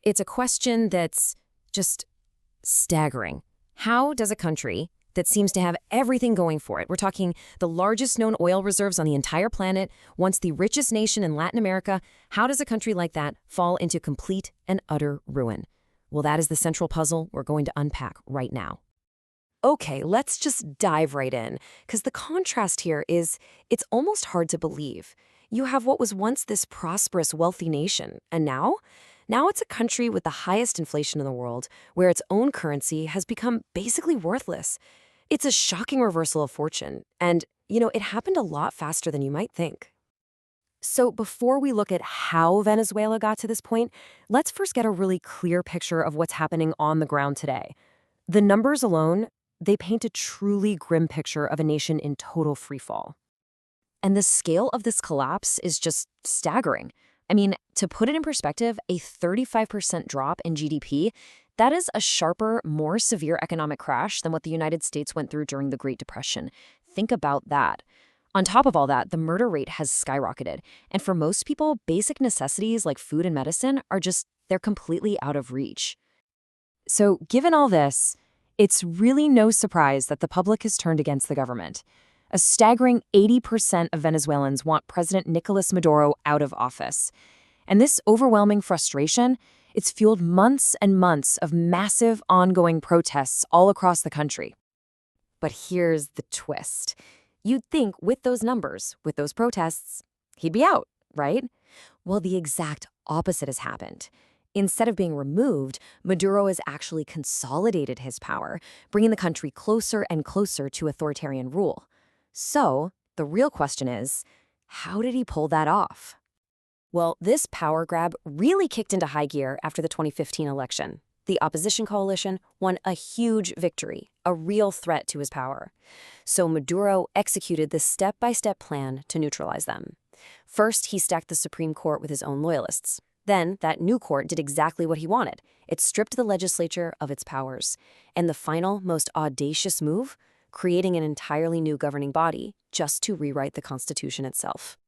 It's a question that's just staggering. How does a country that seems to have everything going for it, we're talking the largest known oil reserves on the entire planet, once the richest nation in Latin America, how does a country like that fall into complete and utter ruin? Well, that is the central puzzle we're going to unpack right now. Okay, let's just dive right in, because the contrast here it's almost hard to believe. You have what was once this prosperous, wealthy nation, and now it's a country with the highest inflation in the world, where its own currency has become basically worthless. It's a shocking reversal of fortune, and, it happened a lot faster than you might think. So before we look at how Venezuela got to this point, let's first get a really clear picture of what's happening on the ground today. The numbers alone, they paint a truly grim picture of a nation in total freefall. And the scale of this collapse is just staggering. I mean, to put it in perspective, a 35% drop in GDP, that is a sharper, more severe economic crash than what the United States went through during the Great Depression. Think about that. On top of all that, the murder rate has skyrocketed. And for most people, basic necessities like food and medicine they're completely out of reach. So given all this, it's really no surprise that the public has turned against the government. A staggering 80% of Venezuelans want President Nicolas Maduro out of office. And this overwhelming frustration, it's fueled months and months of massive ongoing protests all across the country. But here's the twist. You'd think with those numbers, with those protests, he'd be out, right? Well, the exact opposite has happened. Instead of being removed, Maduro has actually consolidated his power, bringing the country closer and closer to authoritarian rule. So, the real question is, how did he pull that off? Well, this power grab really kicked into high gear after the 2015 election. The opposition coalition won a huge victory, a real threat to his power. So Maduro executed this step-by-step plan to neutralize them. First, he stacked the Supreme Court with his own loyalists. Then, that new court did exactly what he wanted. It stripped the legislature of its powers. And the final, most audacious move? Creating an entirely new governing body just to rewrite the Constitution itself.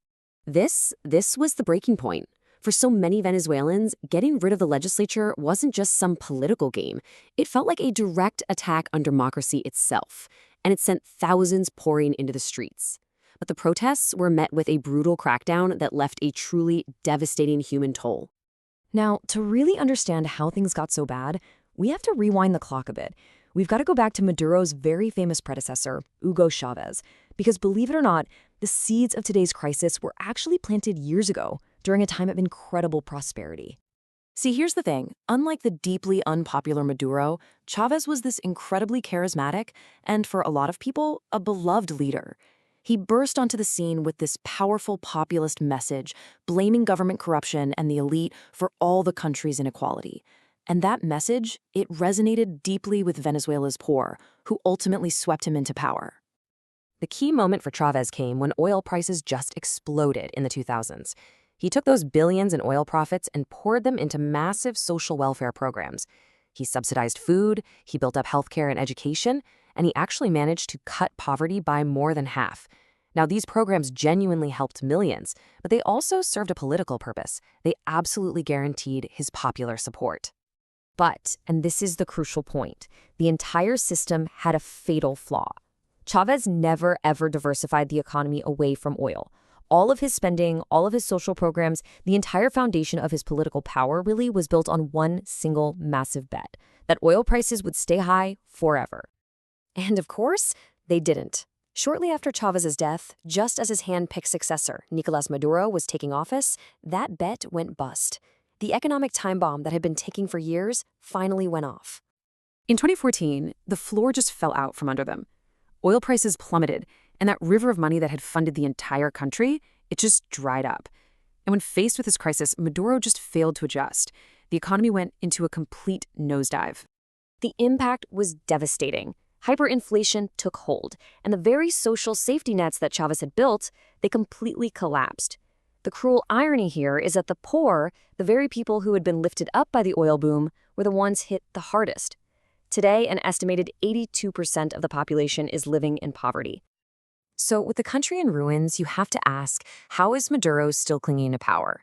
This was the breaking point. For so many Venezuelans, getting rid of the legislature wasn't just some political game. It felt like a direct attack on democracy itself, and it sent thousands pouring into the streets. But the protests were met with a brutal crackdown that left a truly devastating human toll. Now, to really understand how things got so bad, we have to rewind the clock a bit. We've got to go back to Maduro's very famous predecessor, Hugo Chavez, because believe it or not, the seeds of today's crisis were actually planted years ago, during a time of incredible prosperity. See, here's the thing. Unlike the deeply unpopular Maduro, Chavez was this incredibly charismatic and, for a lot of people, a beloved leader. He burst onto the scene with this powerful populist message, blaming government corruption and the elite for all the country's inequality. And that message, it resonated deeply with Venezuela's poor, who ultimately swept him into power. The key moment for Chavez came when oil prices just exploded in the 2000s. He took those billions in oil profits and poured them into massive social welfare programs. He subsidized food, he built up healthcare and education, and he actually managed to cut poverty by more than half. Now, these programs genuinely helped millions, but they also served a political purpose. They absolutely guaranteed his popular support. But, and this is the crucial point, the entire system had a fatal flaw. Chavez never, ever diversified the economy away from oil. All of his spending, all of his social programs, the entire foundation of his political power really was built on one single massive bet, that oil prices would stay high forever. And of course, they didn't. Shortly after Chavez's death, just as his hand-picked successor, Nicolas Maduro, was taking office, that bet went bust. The economic time bomb that had been ticking for years finally went off. In 2014, the floor just fell out from under them. Oil prices plummeted, and that river of money that had funded the entire country, it just dried up. And when faced with this crisis, Maduro just failed to adjust. The economy went into a complete nosedive. The impact was devastating. Hyperinflation took hold, and the very social safety nets that Chavez had built, they completely collapsed. The cruel irony here is that the poor, the very people who had been lifted up by the oil boom, were the ones hit the hardest. Today, an estimated 82% of the population is living in poverty. So with the country in ruins, you have to ask, how is Maduro still clinging to power?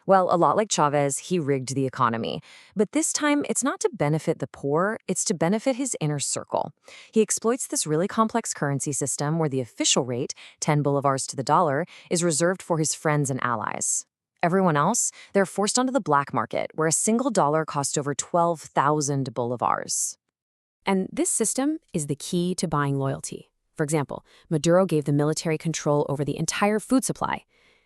Well, a lot like Chavez, he rigged the economy. But this time, it's not to benefit the poor, it's to benefit his inner circle. He exploits this really complex currency system where the official rate, 10 bolivars to the dollar, is reserved for his friends and allies. Everyone else, they're forced onto the black market, where a single dollar costs over 12,000 bolivars. And this system is the key to buying loyalty. For example, Maduro gave the military control over the entire food supply.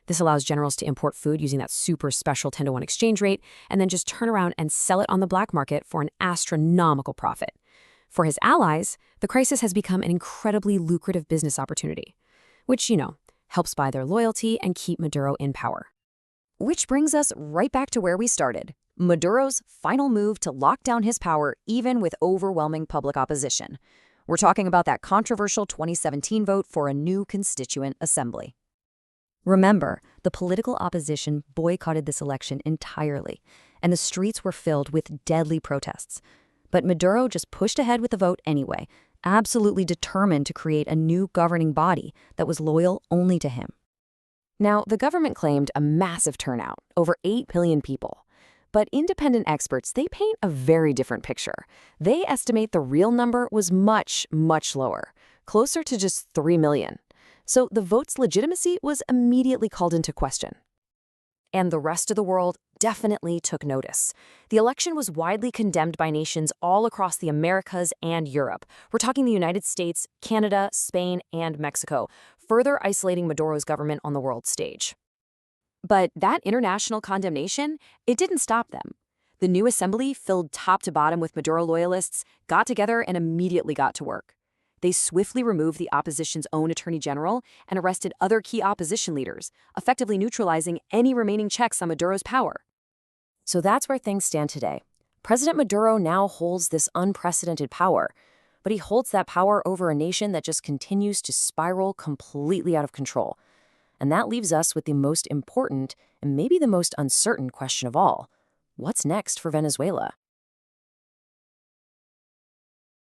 This allows generals to import food using that super special 10-to-1 exchange rate and then just turn around and sell it on the black market for an astronomical profit. For his allies, the crisis has become an incredibly lucrative business opportunity, which, helps buy their loyalty and keep Maduro in power. Which brings us right back to where we started. Maduro's final move to lock down his power even with overwhelming public opposition. We're talking about that controversial 2017 vote for a new constituent assembly. Remember, the political opposition boycotted this election entirely, and the streets were filled with deadly protests. But Maduro just pushed ahead with the vote anyway, absolutely determined to create a new governing body that was loyal only to him. Now, the government claimed a massive turnout, over 8 million people. But independent experts, they paint a very different picture. They estimate the real number was much, much lower, closer to just 3 million. So the vote's legitimacy was immediately called into question. And the rest of the world definitely took notice. The election was widely condemned by nations all across the Americas and Europe. We're talking the United States, Canada, Spain, and Mexico, further isolating Maduro's government on the world stage. But that international condemnation, it didn't stop them. The new assembly, filled top to bottom with Maduro loyalists, got together and immediately got to work. They swiftly removed the opposition's own attorney general and arrested other key opposition leaders, effectively neutralizing any remaining checks on Maduro's power. So that's where things stand today. President Maduro now holds this unprecedented power, but he holds that power over a nation that just continues to spiral completely out of control. And that leaves us with the most important and maybe the most uncertain question of all. What's next for Venezuela?